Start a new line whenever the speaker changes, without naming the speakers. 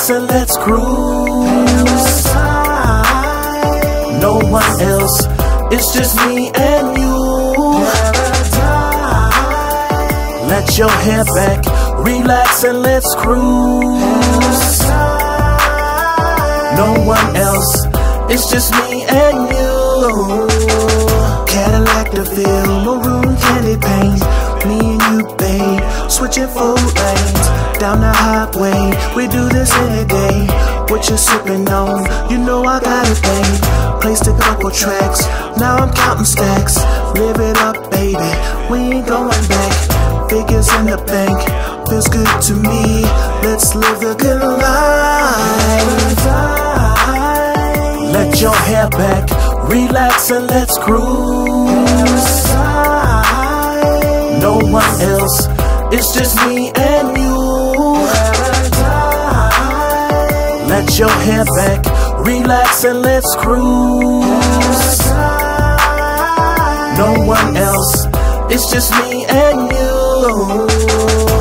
relax and let's cruise. No one else, it's just me and you. Let your hair back, relax and let's cruise. No one else, it's just me and you. Cadillac DeVille, maroon candy paint. Me and you, babe, switching 4 lanes down the highway. We do this any day. What you sipping on? You know I got it, babe. Placed a couple tracks, now I'm counting stacks. Live it up, baby, we ain't going back. Figures in the bank, feels good to me. Let's live the good life. Let your hair back, relax and let's cruise. No one else, it's just me and you. Let your hair back, relax and let's cruise. No one else, it's just me and you.